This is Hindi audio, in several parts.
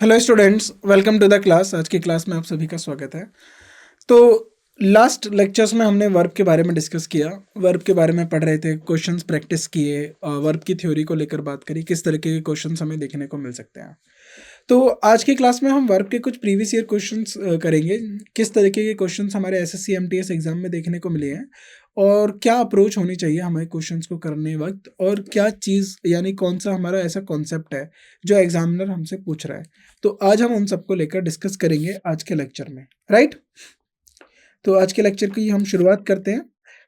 Hello students, welcome to the class. आज की क्लास में आप सभी का स्वागत है। तो लास्ट लेक्चर्स में हमने वर्ब के बारे में डिस्कस किया, वर्ब के बारे में पढ़ रहे थे, क्वेश्चंस प्रैक्टिस किए, वर्ब की थ्योरी को लेकर बात करी, किस तरीके के क्वेश्चंस हमें देखने को मिल सकते हैं। तो आज की क्लास में हम वर्ब के कुछ प्रीवियस ईयर क्वेश्चंस करेंगे, किस तरीके के क्वेश्चंस हमारे एसएससी एमटीएस एग्जाम में देखने को मिले हैं और क्या अप्रोच होनी चाहिए हमें क्वेश्चंस को करने वक्त, और क्या चीज़ यानी कौन सा हमारा ऐसा कॉन्सेप्ट है जो एग्जामिनर हमसे पूछ रहा है। तो आज हम उन सबको लेकर डिस्कस करेंगे आज के लेक्चर में, राइट। तो आज के लेक्चर की हम शुरुआत करते हैं।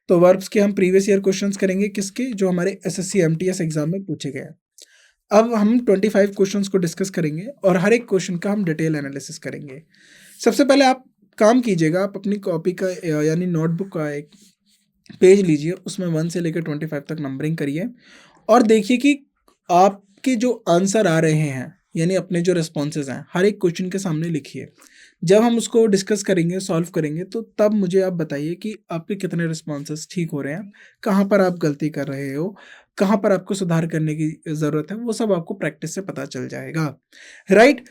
तो वर्ब्स के हम प्रीवियस ईयर क्वेश्चंस करेंगे, किसके, जो हमारे एसएससी एमटीएस एग्जाम में पूछे गए हैं। अब हम 25 क्वेश्चंस को डिस्कस करेंगे और हर एक क्वेश्चन का हम डिटेल एनालिसिस करेंगे। सबसे पहले आप काम कीजिएगा, आप अपनी कॉपी का यानी नोटबुक का एक पेज लीजिए, उसमें 1 से लेकर 25 तक नंबरिंग करिए और देखिए कि आपके जो आंसर आ रहे हैं यानी अपने जो रिस्पॉन्सेज हैं हर एक क्वेश्चन के सामने लिखिए। जब हम उसको डिस्कस करेंगे, सॉल्व करेंगे, तो तब मुझे आप बताइए कि आपके कितने रिस्पॉन्सेज ठीक हो रहे हैं, कहाँ पर आप गलती कर रहे हो, कहाँ पर आपको सुधार करने की ज़रूरत है। वो सब आपको प्रैक्टिस से पता चल जाएगा, राइट।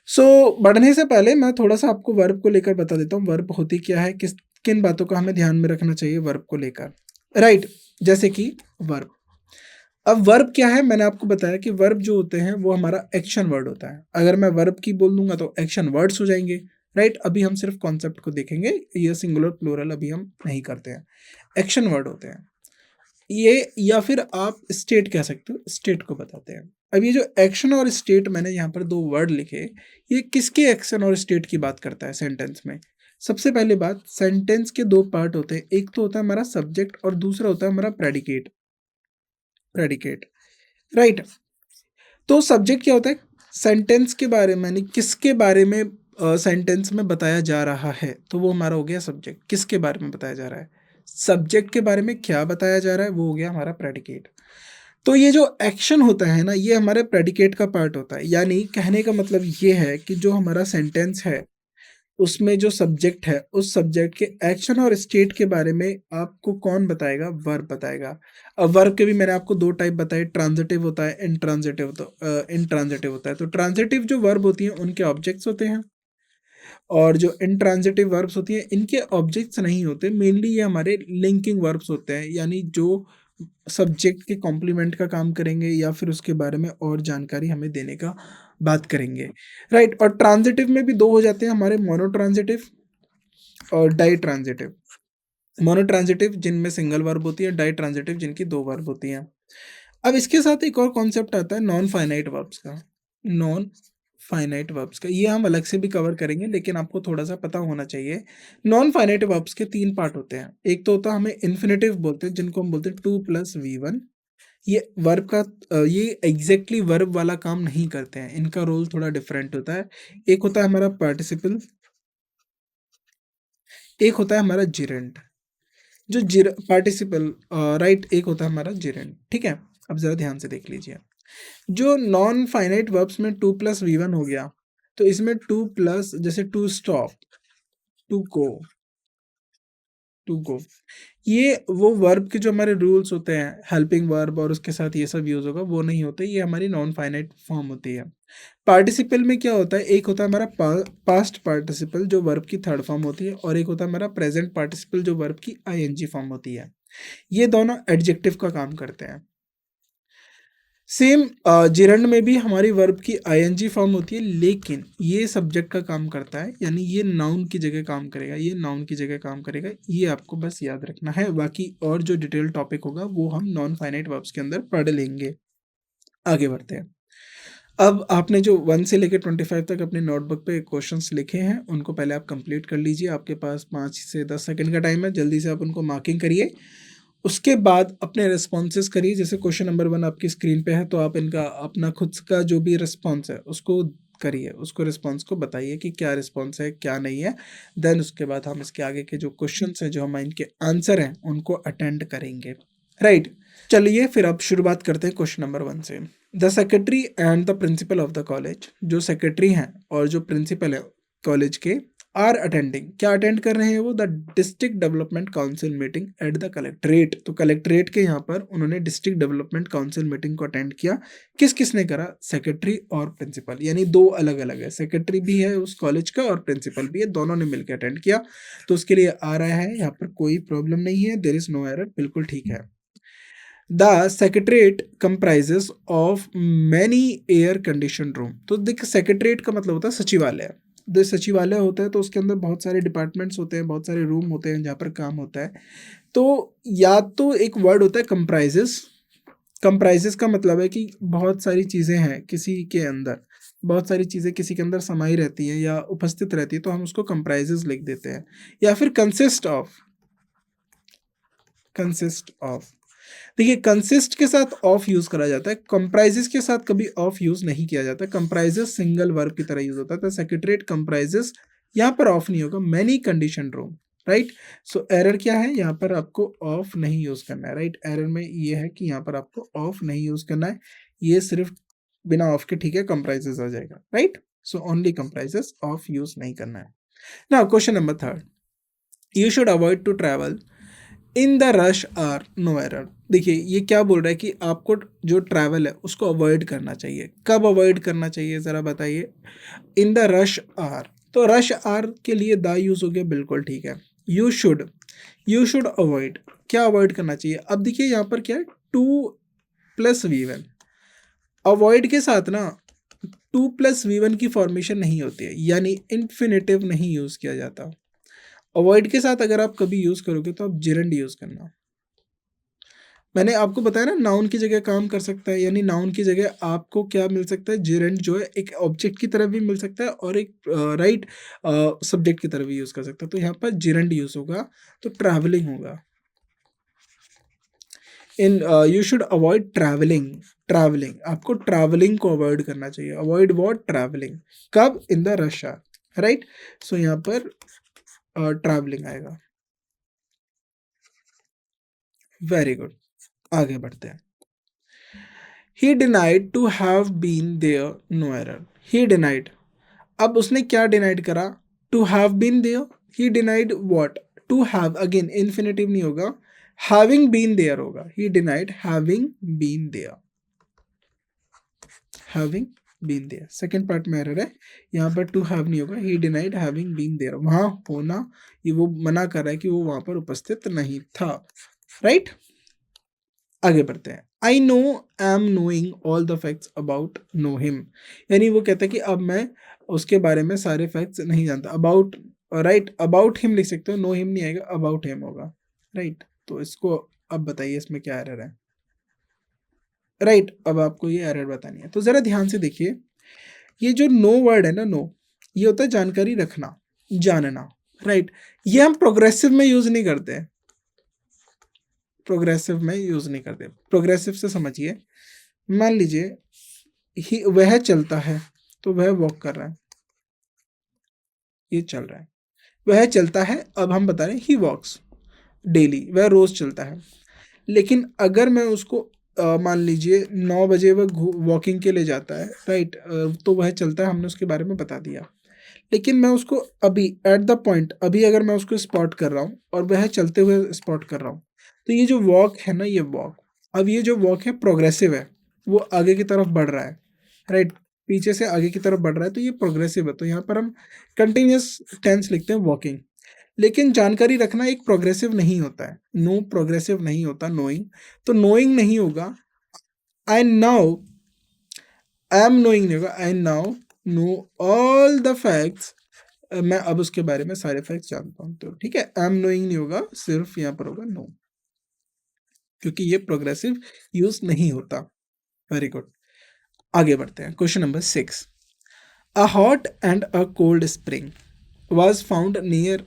सो बढ़ने से पहले मैं थोड़ा सा आपको वर्ब को लेकर बता देता हूँ, वर्ब होती क्या है, किस किन बातों का हमें ध्यान में रखना चाहिए वर्ब को लेकर, राइट। जैसे कि वर्ब, अब वर्ब क्या है, मैंने आपको बताया कि वर्ब जो होते हैं वो हमारा एक्शन वर्ड होता है। अगर मैं वर्ब की बोल दूंगा तो एक्शन वर्ड्स हो जाएंगे, राइट। अभी हम सिर्फ कॉन्सेप्ट को देखेंगे, ये सिंगुलर प्लूरल अभी हम नहीं करते हैं, एक्शन वर्ड होते हैं ये, या फिर आप स्टेट कह सकते हो, स्टेट को बताते हैं। अब ये जो एक्शन और स्टेट मैंने यहाँ पर दो वर्ड लिखे, ये किसके एक्शन और स्टेट की बात करता है सेंटेंस में। सबसे पहले बात, सेंटेंस के दो पार्ट होते हैं, एक तो होता है हमारा सब्जेक्ट और दूसरा होता है हमारा प्रेडिकेट। Predicate, right. तो सब्जेक्ट क्या होता है, सेंटेंस के बारे में, यानी किसके बारे में सेंटेंस में बताया जा रहा है, तो वो हमारा हो गया सब्जेक्ट। किसके बारे में बताया जा रहा है, सब्जेक्ट के बारे में क्या बताया जा रहा है, वो हो गया हमारा प्रेडिकेट। तो ये जो एक्शन होता है ना, ये हमारे प्रेडिकेट का पार्ट होता है। यानी कहने का मतलब ये है कि जो हमारा सेंटेंस है उसमें जो सब्जेक्ट है, उस सब्जेक्ट के एक्शन और स्टेट के बारे में आपको कौन बताएगा, वर्ब बताएगा। अब वर्ब के भी मैंने आपको दो टाइप बताए, ट्रांजिटिव होता है, इनट्रांजिटिव। तो इनट्रांजिटिव होता है, तो ट्रांजिटिव जो वर्ब होती हैं उनके ऑब्जेक्ट्स होते हैं, और जो इनट्रांजिटिव वर्ब्स होती हैं इनके ऑब्जेक्ट्स नहीं होते। मेनली ये हमारे लिंकिंग वर्ब्स होते हैं, यानी जो सब्जेक्ट के कॉम्प्लीमेंट का काम करेंगे या फिर उसके बारे में और जानकारी हमें देने का बात करेंगे, राइट। और ट्रांजिटिव में भी दो हो जाते हैं हमारे, मोनोट्रांजिटिव और डाई ट्रांजिटिव। मोनोट्रांजिटिव जिनमें सिंगल वर्ब होती है, डाई ट्रांजिटिव जिनकी दो वर्ब होती हैं। अब इसके साथ एक और कॉन्सेप्ट आता है नॉन फाइनाइट वर्ब्स का। नॉन फाइनाइट वर्ब्स का ये हम अलग से भी कवर करेंगे, लेकिन आपको थोड़ा सा पता होना चाहिए। नॉन फाइनाइट वर्ब्स के तीन पार्ट होते हैं, एक तो होता है हमें इन्फिनेटिव बोलते हैं, जिनको हम बोलते हैं 2+V1। ये वर्ब का ये एग्जैक्टली वर्ब वाला काम नहीं करते हैं, इनका रोल थोड़ा डिफरेंट होता है। एक होता है हमारा पार्टिसिपल, एक होता है हमारा जिरेंट। जो पार्टिसिपल, राइट, एक होता है हमारा जिरेंट, ठीक है। अब जरा ध्यान से देख लीजिए, जो नॉन फाइनाइट वर्ब्स में 2+V1 हो गया, तो इसमें 2+, जैसे to stop, to go, to go, ये वो वर्ब के जो हमारे रूल्स होते हैं, हेल्पिंग वर्ब और उसके साथ ये सब यूज होगा, वो नहीं होते, ये हमारी नॉन फाइनाइट फॉर्म होती है। पार्टिसिपल में क्या होता है, एक होता है हमारा पास्ट पार्टिसिपल जो वर्ब की थर्ड फॉर्म होती है, और एक होता है हमारा प्रेजेंट पार्टिसिपल जो वर्ब की आईएनजी फॉर्म होती है। ये दोनों एडजेक्टिव का काम करते हैं। सेम जिरंड में भी हमारी वर्ब की आईएनजी फॉर्म होती है, लेकिन ये सब्जेक्ट का काम करता है, यानी ये नाउन की जगह काम करेगा, ये नाउन की जगह काम करेगा। ये आपको बस याद रखना है, बाकी और जो डिटेल टॉपिक होगा वो हम नॉन फाइनाइट वर्ब्स के अंदर पढ़ लेंगे। आगे बढ़ते हैं। अब आपने जो 1 से लेकर 25 तक अपने नोटबुक पे क्वेश्चंस लिखे हैं, उनको पहले आप कंप्लीट कर लीजिए। आपके पास 5 से 10 सेकंड का टाइम है, जल्दी से आप उनको मार्किंग करिए। उसके बाद अपने रिस्पॉन्सेज करिए। जैसे क्वेश्चन नंबर 1 आपकी स्क्रीन पे है, तो आप इनका अपना खुद का जो भी रिस्पॉन्स है उसको करिए, उसको रिस्पॉन्स को बताइए कि क्या रिस्पॉन्स है क्या नहीं है। देन उसके बाद हम इसके आगे के जो क्वेश्चंस हैं, जो हम इनके आंसर हैं, उनको अटेंड करेंगे, राइट। चलिए फिर अब शुरुआत करते हैं क्वेश्चन नंबर 1 से। The secretary and the principle of the college, जो सेक्रेटरी हैं और जो प्रिंसिपल है कॉलेज के, आर अटेंडिंग, क्या अटेंड कर रहे हैं वो, the district development council meeting at the collectorate. तो कलेक्ट्रेट के यहाँ पर उन्होंने डिस्ट्रिक्ट डेवलपमेंट काउंसिल मीटिंग को अटेंड किया। किसने करा, सेक्रेटरी और प्रिंसिपल, यानी दो अलग अलग है, सेक्रेटरी भी है उस कॉलेज का और प्रिंसिपल भी है, दोनों ने मिलकर अटेंड किया। तो उसके लिए आ रहा है, यहाँ पर कोई प्रॉब्लम नहीं है, देयर इज नो एरर, बिल्कुल ठीक है। The secretariat comprises of many air condition room. तो देख, सेक्रेटरीट का मतलब होता है सचिवालय। जो सचिवालय होता है तो उसके अंदर बहुत सारे डिपार्टमेंट्स होते हैं, बहुत सारे रूम होते हैं जहाँ पर काम होता है। तो या तो एक वर्ड होता है कंप्राइजेस, कंप्राइजेस का मतलब है कि बहुत सारी चीज़ें हैं किसी के अंदर, बहुत सारी चीज़ें किसी के अंदर समाई रहती हैं या उपस्थित रहती है, तो हम उसको कंप्राइजेस लिख देते हैं। या फिर कंसिस्ट ऑफ, कंसिस्ट ऑफ, देखिए कंसिस्ट के साथ ऑफ यूज करा जाता है, कंप्राइजेस के साथ कभी ऑफ यूज नहीं किया जाता। कंप्राइजेस सिंगल वर्ब की तरह यूज होता है, तो सेक्रेटरीट कंप्राइजेस, यहाँ पर ऑफ नहीं होगा, many condition room, right. So error क्या है, यहाँ पर आपको ऑफ नहीं यूज करना है, राइट। एरर में ये है कि यहाँ पर आपको ऑफ नहीं यूज करना है, ये सिर्फ बिना ऑफ के, ठीक है, कंप्राइजेस आ जाएगा, right. So only comprises, of use नहीं करना है। Now question number 3, you should avoid to travel in the rush hour, no error. देखिए ये क्या बोल रहा है कि आपको जो ट्रैवल है उसको अवॉइड करना चाहिए। कब अवॉइड करना चाहिए ज़रा बताइए, इन द रश आर। तो रश आर के लिए द यूज़ हो गया, बिल्कुल ठीक है। यू शुड अवॉइड, क्या अवॉइड करना चाहिए। अब देखिए यहाँ पर क्या है, टू प्लस V1, अवॉइड के साथ ना 2 + V1 की फॉर्मेशन नहीं होती है, यानी इन्फिनेटिव नहीं यूज़ किया जाता। अवॉइड के साथ अगर आप कभी यूज़ करोगे तो आप जिरंड यूज़ करना। मैंने आपको बताया ना, नाउन की जगह काम कर सकता है, यानी नाउन की जगह आपको क्या मिल सकता है, जिरंड जो है एक ऑब्जेक्ट की तरह भी मिल सकता है और एक राइट सब्जेक्ट की तरह भी यूज़ कर सकता है। तो यहाँ पर जिरंड यूज़ होगा, तो ट्रैवलिंग होगा। In you should avoid travelling, travelling, आपको ट्रैवलिंग को अवॉइड करना चाहिए। Avoid what, travelling. कब, in the rush hour, right. So यहाँ पर ट्रैवलिंग आएगा। वेरी गुड, आगे बढ़ते हैं। He denied to have been there, no error. He denied, अब उसने क्या डिनाइड करा, to have been there, he denied what, to have, again infinitive नहीं होगा, having been there होगा, he denied having been there, having been there, second part में एरर है, यहाँ पर to have नहीं होगा, he denied having been there, वहाँ होना, ये वो मना कर रहा है कि वो वहाँ पर उपस्थित नहीं था, राइट। आगे बढ़ते हैं। I know am knowing all the facts about know him, यानी वो कहता है कि अब मैं उसके बारे में सारे फैक्ट्स नहीं जानता। अबाउट, राइट, अबाउट हिम लिख सकते हो, नो हिम नहीं आएगा, अबाउट हिम होगा, राइट। तो इसको अब बताइए इसमें क्या एरर है, राइट। अब आपको ये एरर बतानी है, तो ज़रा ध्यान से देखिए, ये जो नो वर्ड है ना, नो, ये होता है जानकारी रखना, जानना, राइट। ये हम प्रोग्रेसिव में यूज़ नहीं करते हैं, प्रोग्रेसिव में यूज़ नहीं करते। प्रोग्रेसिव से समझिए, मान लीजिए ही, वह चलता है, तो वह वॉक कर रहा है, ये चल रहा है, वह चलता है। अब हम बता रहे हैं ही वॉक्स डेली, वह रोज़ चलता है। लेकिन अगर मैं उसको मान लीजिए 9 बजे वह वॉकिंग के लिए जाता है, राइट, तो वह चलता है, हमने उसके बारे में बता दिया। लेकिन मैं उसको अभी एट द पॉइंट, अभी अगर मैं उसको स्पॉट कर रहा हूँ और वह चलते हुए स्पॉट कर रहा हूँ, तो ये जो वॉक है ना, ये वॉक, अब ये जो वॉक है प्रोग्रेसिव है, वो आगे की तरफ बढ़ रहा है, राइट, पीछे से आगे की तरफ बढ़ रहा है, तो ये प्रोग्रेसिव है। तो यहाँ पर हम कंटिन्यूस टेंस लिखते हैं, वॉकिंग। लेकिन जानकारी रखना एक प्रोग्रेसिव नहीं होता है, नो प्रोग्रेसिव नहीं होता, नोइंग, तो नोइंग नहीं होगा। I now, I am knowing नहीं होगा, I now know all the facts, मैं अब उसके बारे में सारे फैक्ट्स जानता हूँ। तो ठीक है, आई एम नोइंग नहीं होगा, सिर्फ यहाँ पर होगा नो, क्योंकि ये प्रोग्रेसिव यूज नहीं होता। वेरी गुड, आगे बढ़ते हैं। Question number 6, a hot and a cold spring was found near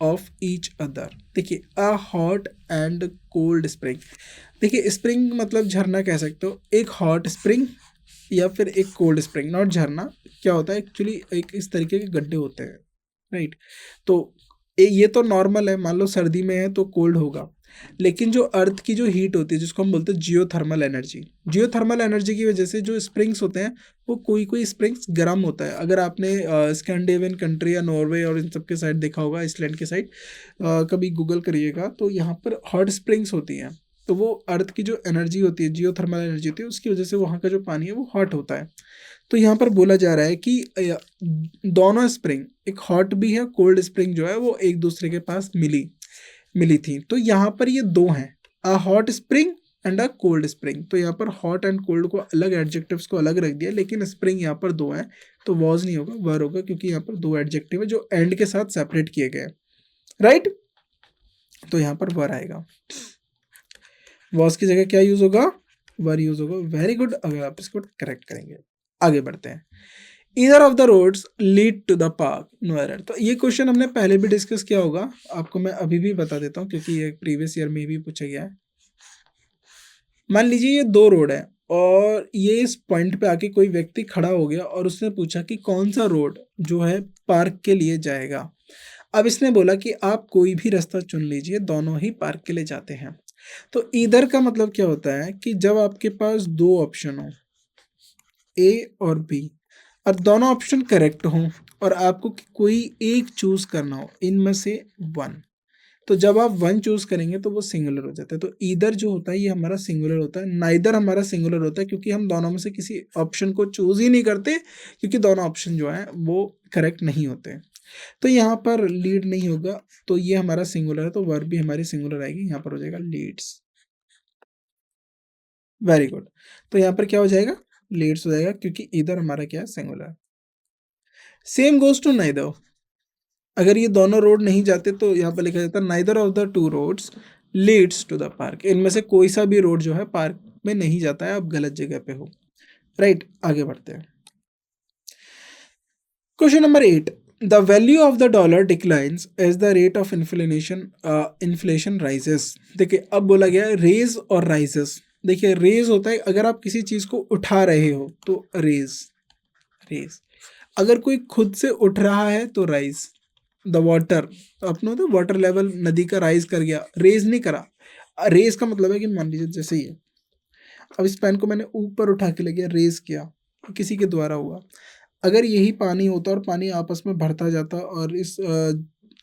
of each other। देखिए, a hot and cold spring, देखिए स्प्रिंग मतलब झरना कह सकते हो, एक हॉट स्प्रिंग या फिर एक कोल्ड स्प्रिंग, नॉट झरना। क्या होता है एक्चुअली, एक इस तरीके के गड्ढे होते हैं, राइट। तो ये तो नॉर्मल है, मान लो सर्दी में है तो कोल्ड होगा, लेकिन जो अर्थ की जो हीट होती है जिसको हम बोलते हैं जियोथर्मल एनर्जी, जियोथर्मल एनर्जी की वजह से जो स्प्रिंग्स होते हैं वो कोई कोई स्प्रिंग्स गर्म होता है। अगर आपने स्कैंडिनेवियन कंट्री या नॉर्वे और इन सब के साइड देखा होगा, आइसलैंड के साइड कभी गूगल करिएगा तो यहाँ पर हॉट स्प्रिंग्स होती हैं। तो वो अर्थ की जो एनर्जी होती है, जियोथर्मल एनर्जी होती है, उसकी वजह से वहाँ का जो पानी है वो हॉट होता है। तो यहाँ पर बोला जा रहा है कि दोनों स्प्रिंग, एक हॉट भी है, कोल्ड स्प्रिंग जो है वो एक दूसरे के पास मिली थी। तो यहाँ पर ये दो हैं, a hot spring and a cold spring. तो यहाँ पर हॉट एंड कोल्ड को अलग, एडजेक्टिव्स को अलग रख दिया, लेकिन स्प्रिंग यहाँ पर दो हैं, तो वॉज नहीं होगा, वर होगा, क्योंकि यहाँ पर दो एडजेक्टिव है जो एंड के साथ सेपरेट किए गए हैं, राइट। तो यहाँ पर वर आएगा, वॉज की जगह क्या यूज होगा, वर यूज होगा। वेरी गुड, अगर आप इसको करेक्ट करेंगे। आगे बढ़ते हैं। Either of the roads lead to the park, no error. तो ये क्वेश्चन हमने पहले भी डिस्कस किया होगा, आपको मैं अभी भी बता देता हूँ क्योंकि ये प्रीवियस ईयर में भी पूछा गया है। मान लीजिए ये दो रोड है और ये इस पॉइंट पे आके कोई व्यक्ति खड़ा हो गया और उसने पूछा कि कौन सा रोड जो है पार्क के लिए जाएगा। अब इसने बोला कि आप कोई भी रास्ता चुन लीजिए, दोनों ही पार्क के लिए जाते हैं। तो ईदर का मतलब क्या होता है कि जब आपके पास दो ऑप्शन हो, ए और बी, और दोनों ऑप्शन करेक्ट हों और आपको कोई एक चूज करना हो इनमें से वन, तो जब आप वन चूज करेंगे तो वो सिंगुलर हो जाता है। तो ईदर जो होता है ये हमारा सिंगुलर होता है, नाइदर हमारा सिंगुलर होता है, क्योंकि हम दोनों में से किसी ऑप्शन को चूज ही नहीं करते, क्योंकि दोनों ऑप्शन जो है वो करेक्ट नहीं होते। तो यहाँ पर लीड नहीं होगा, तो ये हमारा सिंगुलर है, तो वर्ब भी हमारी सिंगुलर आएगी, यहाँ पर हो जाएगा लीड्स। Very good. तो यहाँ पर क्या हो जाएगा, लीड्स हो जाएगा, क्योंकि इधर हमारा क्या है, singular. Same goes to neither. अगर ये दोनों रोड नहीं जाते तो यहाँ पर लिखा जाता neither of the two roads leads to the park. इनमें से कोई सा भी रोड जो है पार्क में नहीं जाता है, आप गलत जगह पे हो, राइट। आगे बढ़ते हैं। Question number 8, the value of the dollar declines as the rate of inflation rises. देखिए अब बोला गया है रेज और राइजेस। देखिए रेज होता है अगर आप किसी चीज को उठा रहे हो तो रेज, रेज। अगर कोई खुद से उठ रहा है तो राइज। द वाटर, अपना तो वाटर लेवल नदी का राइज कर गया, रेज नहीं करा। रेज का मतलब है कि मान लीजिए जैसे ही है, अब इस पेन को मैंने ऊपर उठा के ले गया, रेज किया, किसी के द्वारा हुआ। अगर यही पानी होता और पानी आपस में बढ़ता जाता और इस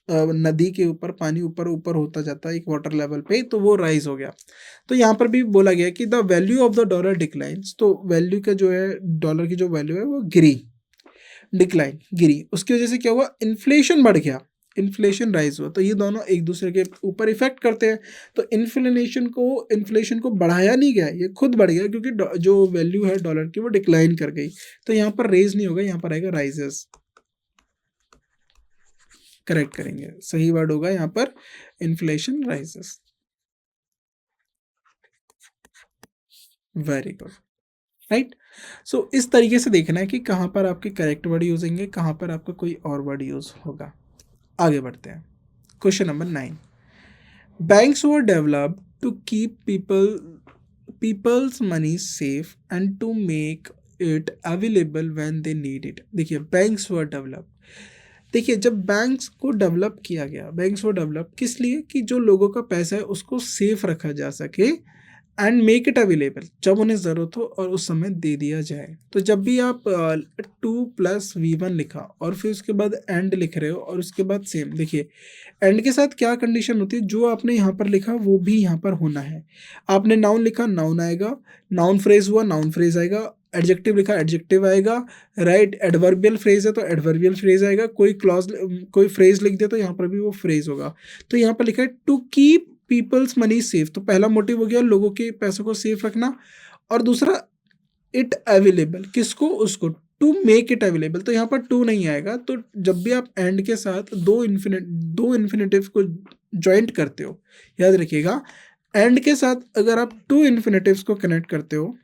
नदी के ऊपर पानी ऊपर ऊपर होता जाता एक वाटर लेवल पे, तो वो राइज हो गया। तो यहाँ पर भी बोला गया कि the value of the dollar declines. तो वैल्यू का जो है, डॉलर की जो वैल्यू है वो गिरी, डिक्लाइन, गिरी। उसकी वजह से क्या हुआ, इन्फ्लेशन बढ़ गया, इन्फ्लेशन राइज हुआ। तो ये दोनों एक दूसरे के ऊपर इफेक्ट करते हैं। तो इन्फ्लेशन को बढ़ाया नहीं गया, ये खुद बढ़ गया, क्योंकि जो वैल्यू है डॉलर की वो डिक्लाइन कर गई। तो यहाँ पर रेज नहीं होगा, यहाँ पर आएगा राइजेस। करेक्ट करेंगे, सही वर्ड होगा यहाँ पर inflation rises. Very good, right. So इस तरीके से देखना है कि कहाँ पर आपके करेक्ट वर्ड यूज होंगे, कहाँ पर आपका कोई और वर्ड यूज होगा। आगे बढ़ते हैं। Question number 9, banks were developed to keep people's money safe and to make it available when they need it। देखिए बैंक्स वर डेवलप, देखिए जब बैंक्स को डेवलप किया गया, बैंक्स वो डेवलप किस लिए, कि जो लोगों का पैसा है उसको सेफ रखा जा सके, एंड मेक इट अवेलेबल, जब उन्हें ज़रूरत हो और उस समय दे दिया जाए। तो जब भी आप 2+V1 लिखा और फिर उसके बाद एंड लिख रहे हो और उसके बाद सेम, देखिए एंड के साथ क्या कंडीशन होती है, जो आपने यहाँ पर लिखा वो भी यहाँ पर होना है। आपने नाउन लिखा, नाउन आएगा, नाउन फ्रेज हुआ, नाउन फ्रेज आएगा, एडजेक्टिव लिखा, एडजेक्टिव आएगा, राइट। एडवर्बियल फ्रेज है तो एडवर्बियल फ्रेज आएगा, कोई क्लॉज, कोई फ्रेज लिख दिया तो यहाँ पर भी वो फ्रेज होगा। तो यहाँ पर लिखा है to keep people's money safe, तो पहला मोटिव हो गया लोगों के पैसों को सेफ रखना, और दूसरा इट अवेलेबल, किसको, उसको, टू मेक इट अवेलेबल। तो यहाँ पर टू नहीं आएगा। तो जब भी आप एंड के साथ दो इन्फिनेटिव को ज्वाइंट करते हो, याद रखिएगा एंड के साथ अगर आप टू इन्फिनेटिव्स को कनेक्ट करते हो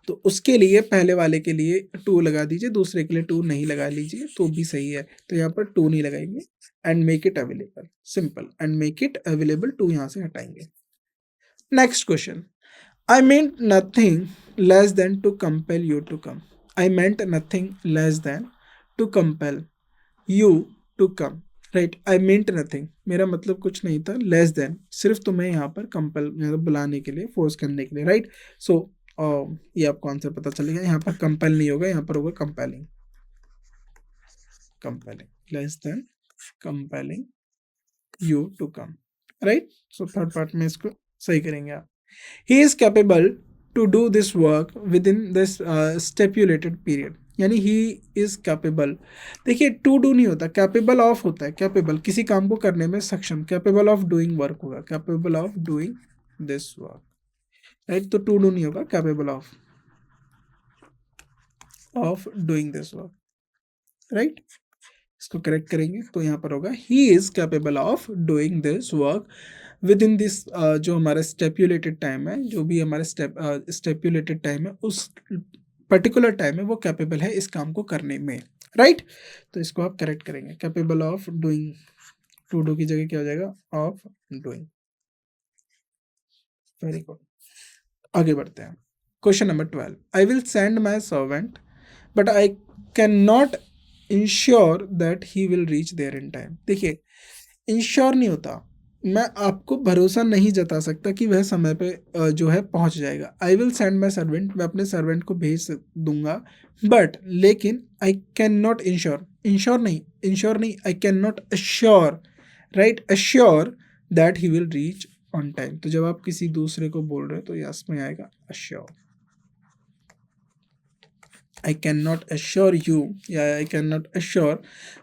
तो उसके लिए पहले वाले के लिए टू लगा दीजिए, दूसरे के लिए टू नहीं लगा लीजिए तो भी सही है। तो यहाँ पर टू नहीं लगाएंगे, and make it available, simple, and make it available, to यहाँ से हटाएंगे। Next question, I meant nothing less than to compel you to come. I meant nothing less than to compel you to come. Right, I meant nothing, मेरा मतलब कुछ नहीं था, लेस देन, सिर्फ तुम्हें यहाँ पर कंपल मतलब बुलाने के लिए, फोर्स करने के लिए, राइट। सो ये आपको आंसर पता चलेगा, यहाँ पर कंपेल नहीं होगा, यहाँ पर होगा compelling, compelling, less than compelling you to come, right. So third part में इसको सही करेंगे आप। He is capable to do this work within this stipulated period, यानी ही इज कैपेबल, देखिए टू डू नहीं होता, कैपेबल ऑफ होता है, कैपेबल किसी काम को करने में सक्षम, कैपेबल ऑफ डूइंग वर्क होगा, capable of doing this work, right. तो टू डू नहीं होगा, capable of doing this work, right. इसको करेक्ट करेंगे तो यहाँ पर होगा ही is capable of doing this work within this, जो हमारा स्टेपुलेटेड टाइम है, जो भी हमारा स्टेपुलेटेड टाइम है, उस पर्टिकुलर टाइम में वो कैपेबल है इस काम को करने में, राइट। तो इसको आप करेक्ट करेंगे, capable of doing, to do की जगह क्या हो जाएगा, ऑफ डूइंग। वेरी गुड, आगे बढ़ते हैं। Question number 12, I will send my servant but I can not ensure that he will reach there in time. देखिए, इंश्योर नहीं होता, मैं आपको भरोसा नहीं जता सकता कि वह समय पे जो है पहुंच जाएगा। I will send my servant, मैं अपने सर्वेंट को भेज दूंगा, बट लेकिन I can not insure, insure नहीं, I can not assure, right, assure that he will reach on time. तो जब आप किसी दूसरे को बोल रहे हो तो यस में आएगा assure. I cannot assure you या I cannot assure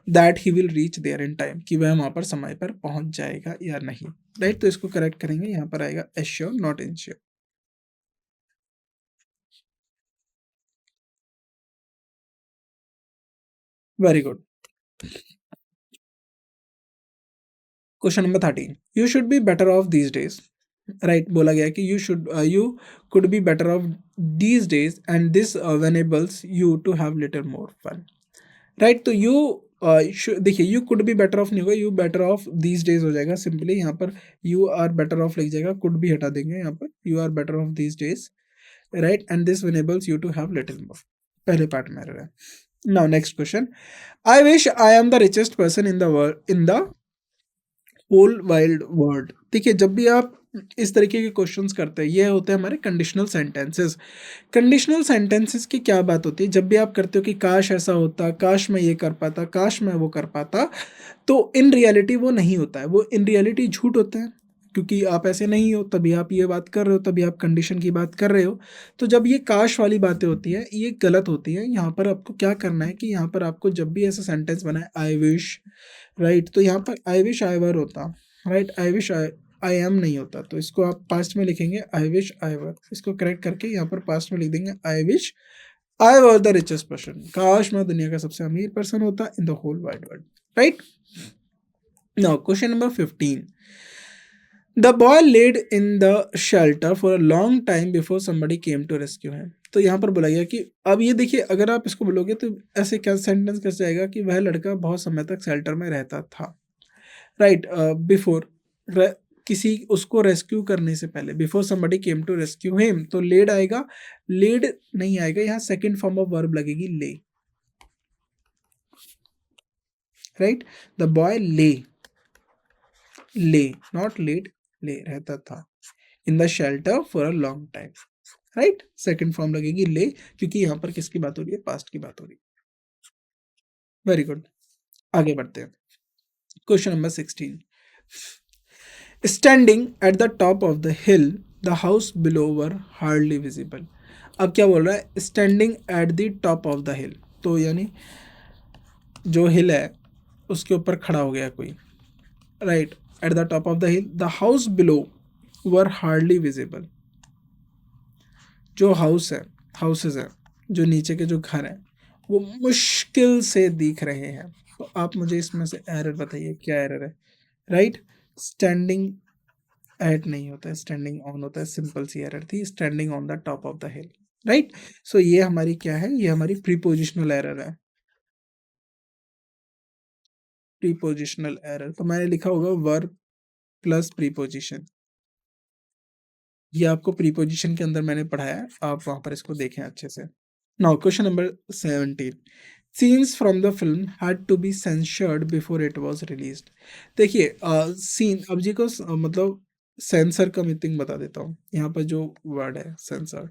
that he will reach there in time, कि वह वहाँ पर समय पर पहुँच जाएगा या नहीं, राइट। तो इसको करेक्ट करेंगे, यहाँ पर आएगा assure not ensure। Very good. Question number 13, you should be better off these days, right. बोला गया कि you could be better off these days and this enables you to have little more fun, right. तो यू देखिए, you could be better off नहीं होगा, you better off these days हो जाएगा सिंपली, यहाँ पर यू आर बेटर ऑफ लिख जाएगा, कुड भी हटा देंगे, यहाँ पर you are better off these days, right, and this enables you to have little more, पहले पार्ट में रहा है। Now next question, I wish I am the richest person in the world in the whole wild world. देखिए, जब भी आप इस तरीके के क्वेश्चंस करते हैं, ये होते हैं हमारे कंडीशनल सेंटेंसेस। कंडीशनल सेंटेंसेस की क्या बात होती है, जब भी आप करते हो कि काश ऐसा होता, काश मैं ये कर पाता, काश मैं वो कर पाता, तो इन रियलिटी वो नहीं होता है, वो इन रियलिटी झूठ होता है, क्योंकि आप ऐसे नहीं हो, तभी आप ये बात कर रहे हो, तभी आप कंडीशन की बात कर रहे हो। तो जब ये काश वाली बातें होती है, ये गलत होती है। यहाँ पर आपको क्या करना है कि यहाँ पर आपको जब भी ऐसा सेंटेंस बनाए, आई विश, राइट, तो यहाँ पर आई विश आई वर होता, right, I wish I M नहीं होता, तो इसको आप पास्ट में लिखेंगे, आई विश आई वर, इसको करेक्ट करके यहाँ पर पास्ट में लिख देंगे, I wish I were the richest person, काश मैं दुनिया का सबसे अमीर पर्सन होता in the whole wide world, right. Now question number 15, the boy laid in the shelter for a long time before somebody came to rescue him. तो यहाँ पर बोला गया कि अब ये देखिए, अगर आप इसको बोलोगे तो ऐसे क्या सेंटेंस कैसे जाएगा कि वह लड़का बहुत समय तक शेल्टर में रहता था, राइट, बिफोर, किसी उसको रेस्क्यू करने से पहले, before somebody came to rescue him, तो लेड आएगा, लेड नहीं आएगा, यहाँ सेकेंड फॉर्म ऑफ वर्ब लगेगी lay, right. The boy lay not laid, lay रहता था, in the shelter for a long time, right, second form लगेगी ले, क्योंकि यहाँ पर किसकी बात हो रही है, पास्ट की बात हो रही है। वेरी गुड, आगे बढ़ते हैं। Question number 16, standing at the top of the hill the house below were hardly visible. अब क्या बोल रहा है, standing at the top of the हिल, तो यानी जो हिल है उसके ऊपर खड़ा हो गया कोई, right, at the top of the hill the house below were hardly visible, जो हाउस है, हाउसेज हैं, जो नीचे के जो घर हैं, वो मुश्किल से दिख रहे हैं। तो आप मुझे इसमें से एरर बताइए, क्या एरर है, राइट। स्टैंडिंग एट नहीं होता है, स्टैंडिंग ऑन होता है, सिंपल सी एरर थी, standing on the top of the hill, right. So ये हमारी क्या है, ये हमारी प्रीपोजिशनल एरर है, प्रीपोजिशनल एरर। तो मैंने लिखा होगा वर्ब प्लस प्रीपोजिशन, ये आपको प्रीपोजिशन के अंदर मैंने पढ़ाया है, आप वहां पर इसको देखें अच्छे से। Now question number 17, scenes from the film had to be censored before it was released. देखिए सीन अब जी को मतलब सेंसर का मीनिंग बता देता हूँ। यहाँ पर जो वर्ड है सेंसर,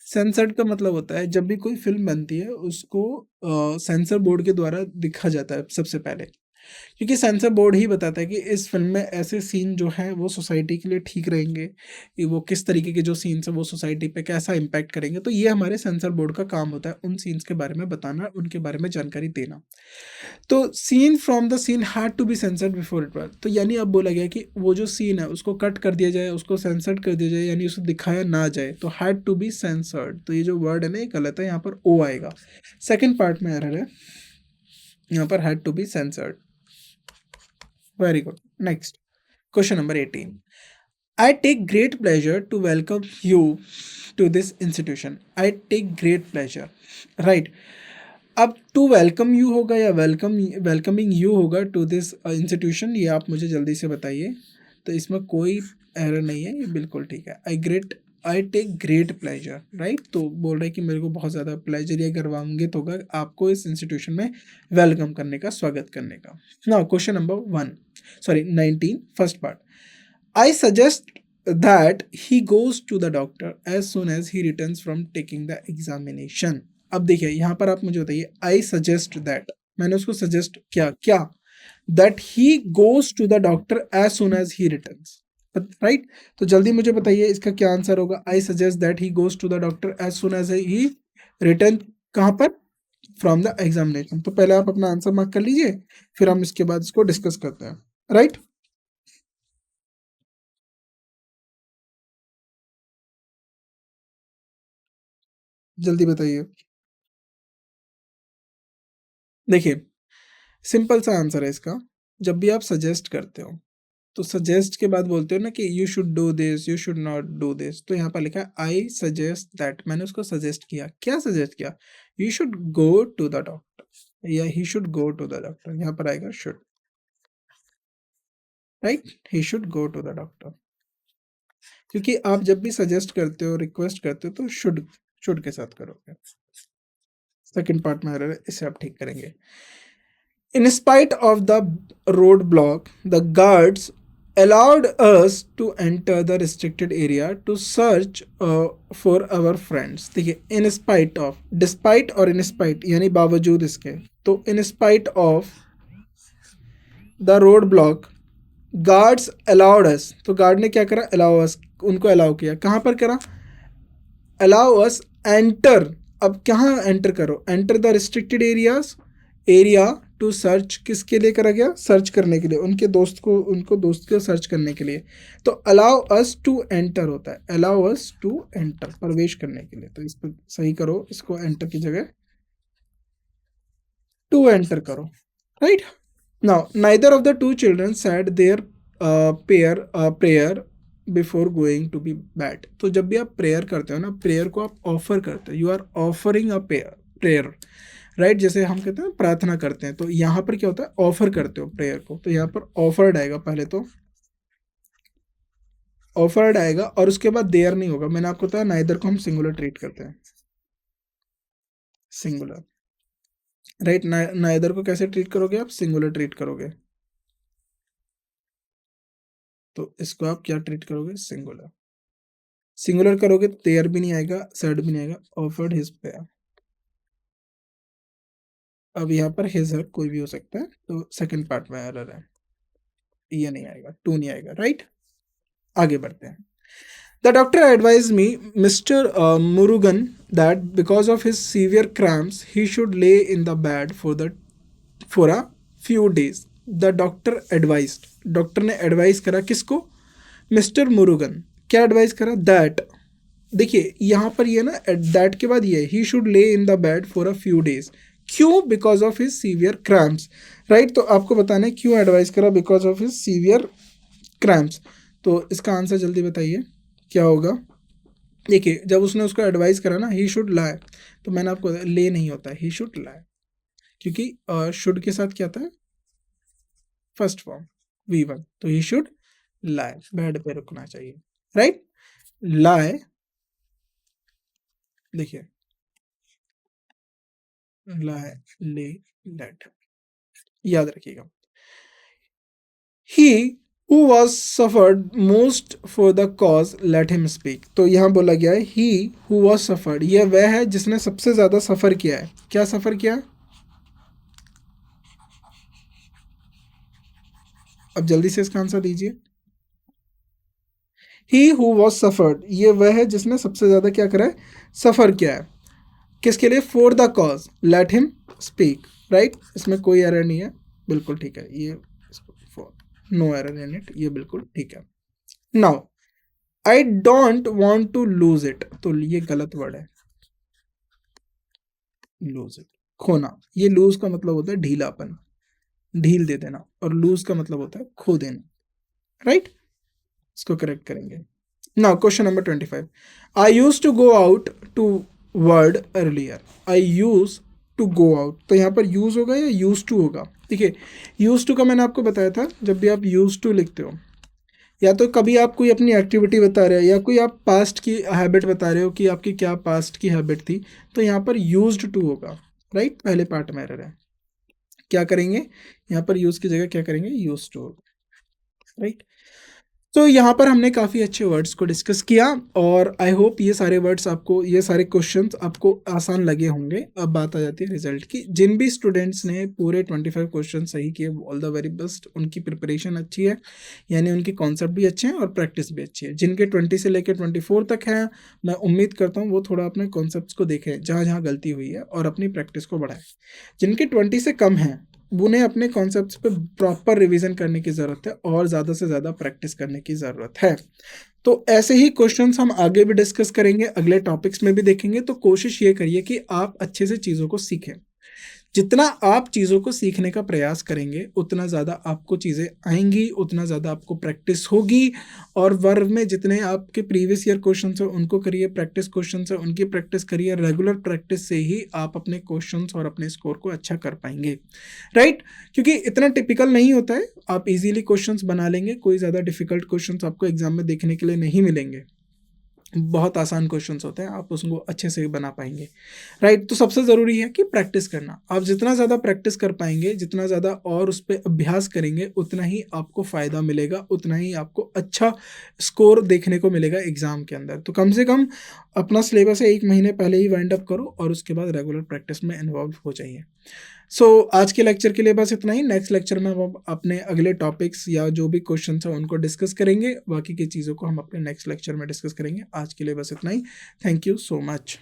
सेंसर्ड का मतलब होता है जब भी कोई फिल्म बनती है उसको सेंसर बोर्ड के द्वारा दिखा जाता है सबसे पहले, क्योंकि सेंसर बोर्ड ही बताता है कि इस फिल्म में ऐसे सीन जो हैं वो सोसाइटी के लिए ठीक रहेंगे, कि वो किस तरीके के जो सीन्स हैं वो सोसाइटी पे कैसा इम्पैक्ट करेंगे। तो ये हमारे सेंसर बोर्ड का काम होता है, उन सीन्स के बारे में बताना, उनके बारे में जानकारी देना। तो scene from the scene had to be censored before it was, तो यानी अब बोला गया कि वो जो सीन है उसको कट कर दिया जाए, उसको सेंसर्ड कर दिया जाए, यानी उसको दिखाया ना जाए, तो हैड टू बी सेंसर्ड। तो ये जो वर्ड है ना ये गलत है, यहाँ पर ओ आएगा, सेकंड पार्ट में एरर है, यहाँ पर had to be censored. Very good. Next question number 18। I take great pleasure to welcome you to this institution. I take great pleasure. Right. अब टू वेलकम यू होगा या वेलकमिंग यू होगा टू दिस इंस्टीट्यूशन, ये आप मुझे जल्दी से बताइए। तो इसमें कोई एरर नहीं है, ये बिल्कुल ठीक है। I take great pleasure, right. तो बोल रहे हैं कि मेरे को बहुत ज़्यादा प्लेजर या गर्वान्वित होगा आपको इस इंस्टीट्यूशन में वेलकम करने का, स्वागत करने का। Now question number 19 first part. I suggest that he goes to the doctor as soon as he returns from taking the examination. अब देखिए यहाँ पर आप मुझे बताइए, I suggest that, मैंने उसको सजेस्ट किया क्या, that he goes to the doctor as soon as he returns, right. तो जल्दी मुझे बताइए इसका क्या आंसर होगा। I suggest that he goes to the doctor as soon as he return, कहाँ पर, फ्रॉम द एग्जामिनेशन। तो पहले आप अपना आंसर मार्क कर लीजिए, फिर हम इसके बाद इसको डिस्कस करते हैं, राइट। जल्दी बताइए। देखिए सिंपल सा आंसर है इसका, जब भी आप सजेस्ट करते हो तो सजेस्ट के बाद बोलते हो ना कि you should do this, you should not do this, तो यहाँ पर लिखा है आई सजेस्ट दैट, मैंने उसको सजेस्ट किया, क्या सजेस्ट किया, you should go to the doctor या he should go to the doctor, यहाँ पर आएगा should, right, he should go to the doctor. क्योंकि आप जब भी सजेस्ट करते हो, रिक्वेस्ट करते हो, तो शुड के साथ करोगे। सेकंड पार्ट में आ रहा है, इसे आप ठीक करेंगे। In spite of the roadblock, the guards allowed us to enter the restricted area to search for our friends। देखिए in spite of, despite और in spite यानी बावजूद इसके, तो in spite of the roadblock guards allowed us, तो गार्ड ने क्या करा, allow us, उनको अलाउ किया, कहाँ पर करा, allow us enter। अब कहाँ एंटर करो, enter the restricted areas, area to search, किसके लिए करा गया, सर्च करने के लिए, उनके दोस्त को, उनको दोस्त को सर्च करने के लिए। तो अलाउ अस टू एंटर होता है, अलाउ अस टू एंटर, प्रवेश करने के लिए। तो इस पर सही करो, इसको एंटर की जगह टू एंटर करो, right. Now neither of the two children said their prayer before going to be bad. तो जब भी आप प्रेयर करते हो ना, प्रेयर को आप ऑफर करते हो, you are offering a prayer, right. जैसे हम कहते हैं प्रार्थना करते हैं, तो यहाँ पर क्या होता है, ऑफर करते हो प्रेयर को, तो यहाँ पर ऑफर्ड आएगा, पहले तो ऑफर्ड आएगा और उसके बाद देयर नहीं होगा। मैंने आपको बताया नाइदर को हम सिंगुलर ट्रीट करते हैं, सिंगुलर, राइट। नाइदर को कैसे ट्रीट करोगे आप, सिंगुलर ट्रीट करोगे, तो इसको आप क्या ट्रीट करोगे, सिंगुलर। सिंगुलर करोगे तो देयर भी नहीं आएगा, सेड भी नहीं आएगा, ऑफर्ड हिज प्रेयर। अब यहाँ पर हिज हर कोई भी हो सकता है, तो सेकंड पार्ट में एरर है, ये नहीं आएगा, टू नहीं आएगा, राइट। आगे बढ़ते हैं। The doctor advised me, Mr. Murugan, that because of his severe cramps, he should lay in the bed for a few days. The doctor advised. Doctor ने एडवाइस करा किसको, मिस्टर मुरुगन। क्या एडवाइस करा, दैट। देखिए यहाँ पर ये ना दैट के बाद ये he should lay in the bed for a few days. क्यों, because of his severe cramps, right. तो आपको बताना है क्यों एडवाइस करा, because of his severe cramps. तो इसका आंसर जल्दी बताइए क्या होगा। देखिए जब उसने उसको एडवाइस करा ना, ही शुड लाई, तो मैंने आपको ले नहीं होता है, ही शुड लाई, क्योंकि शुड के साथ क्या था, फर्स्ट फॉर्म V1, तो ही शुड लाई, बेड पे रुकना चाहिए, राइट। लाई, देखिए लेट, याद रखिएगा। He who was suffered most for the cause let him speak। तो यहाँ बोला गया है ही हु was suffered, यह वह है जिसने सबसे ज्यादा सफर किया है। क्या सफर किया? अब जल्दी से इसका आंसर दीजिए। ही हु वॉज सफर्ड, ये वह है जिसने सबसे ज्यादा क्या करा है? सफर किया है। किसके लिए? For the cause let him speak, right. इसमें कोई एरर नहीं है, बिल्कुल ठीक है। ये नो एरर इन इट, ये बिल्कुल ठीक है। Now I don't want to lose it, तो ये गलत वर्ड है। लूज इट, खोना। ये लूज का मतलब होता है ढीलापन, ढील दे देना, और लूज का मतलब होता है खो देना, राइट। इसको करेक्ट करेंगे। Now question number 25, I use to go out to word earlier. I use to go out, तो यहाँ पर यूज होगा या यूज टू होगा? देखिए यूज टू का मैंने आपको बताया था, जब भी आप यूज टू लिखते हो, या तो कभी आप कोई अपनी एक्टिविटी बता रहे हो या कोई आप पास्ट की हैबिट बता रहे हो कि आपकी क्या पास्ट की हैबिट थी, तो यहाँ पर यूज्ड टू होगा, राइट। पहले पार्ट में एरर है। क्या करेंगे यहाँ पर? यूज की जगह क्या करेंगे? यूज टू होगा, राइट। तो यहाँ पर हमने काफ़ी अच्छे वर्ड्स को डिस्कस किया, और आई होप ये सारे वर्ड्स आपको, ये सारे क्वेश्चंस आपको आसान लगे होंगे। अब बात आ जाती है रिजल्ट की। जिन भी स्टूडेंट्स ने पूरे 25 क्वेश्चन सही किए, ऑल द वेरी बेस्ट। उनकी प्रिपरेशन अच्छी है, यानी उनके कॉन्सेप्ट भी अच्छे हैं और प्रैक्टिस भी अच्छी है। जिनके 20 से लेकर 24 तक है, मैं उम्मीद करता हूँ वो थोड़ा अपने कॉन्सेप्ट को देखें जहाँ जहाँ गलती हुई है, और अपनी प्रैक्टिस को बढ़ाएं। जिनके 20 से कम हैं, उन्हें अपने कॉन्सेप्ट्स पे प्रॉपर रिवीजन करने की ज़रूरत है, और ज़्यादा से ज़्यादा प्रैक्टिस करने की ज़रूरत है। तो ऐसे ही क्वेश्चंस हम आगे भी डिस्कस करेंगे, अगले टॉपिक्स में भी देखेंगे। तो कोशिश ये करिए कि आप अच्छे से चीज़ों को सीखें। जितना आप चीज़ों को सीखने का प्रयास करेंगे, उतना ज़्यादा आपको चीज़ें आएंगी, उतना ज़्यादा आपको प्रैक्टिस होगी। और वर्ग में जितने आपके प्रीवियस ईयर क्वेश्चन हैं उनको करिए, प्रैक्टिस क्वेश्चन है उनकी प्रैक्टिस करिए। रेगुलर प्रैक्टिस से ही आप अपने क्वेश्चन और अपने स्कोर को अच्छा कर पाएंगे, राइट। क्योंकि इतना टिपिकल नहीं होता है, आप इजीली क्वेश्चंस बना लेंगे। कोई ज़्यादा डिफिकल्ट क्वेश्चंस आपको एग्जाम में देखने के लिए नहीं मिलेंगे, बहुत आसान क्वेश्चंस होते हैं, आप उसको अच्छे से बना पाएंगे, राइट। तो सबसे ज़रूरी है कि प्रैक्टिस करना। आप जितना ज़्यादा प्रैक्टिस कर पाएंगे, जितना ज़्यादा और उस पर अभ्यास करेंगे, उतना ही आपको फ़ायदा मिलेगा, उतना ही आपको अच्छा स्कोर देखने को मिलेगा एग्ज़ाम के अंदर। तो कम से कम अपना सिलेबस 1 महीने पहले ही वाइंड अप करो, और उसके बाद रेगुलर प्रैक्टिस में इन्वॉल्व हो जाइए। आज के लेक्चर के लिए बस इतना ही। नेक्स्ट लेक्चर में हम अपने अगले टॉपिक्स या जो भी क्वेश्चन हैं उनको डिस्कस करेंगे। बाकी की चीज़ों को हम अपने नेक्स्ट लेक्चर में डिस्कस करेंगे। आज के लिए बस इतना ही। Thank you so much.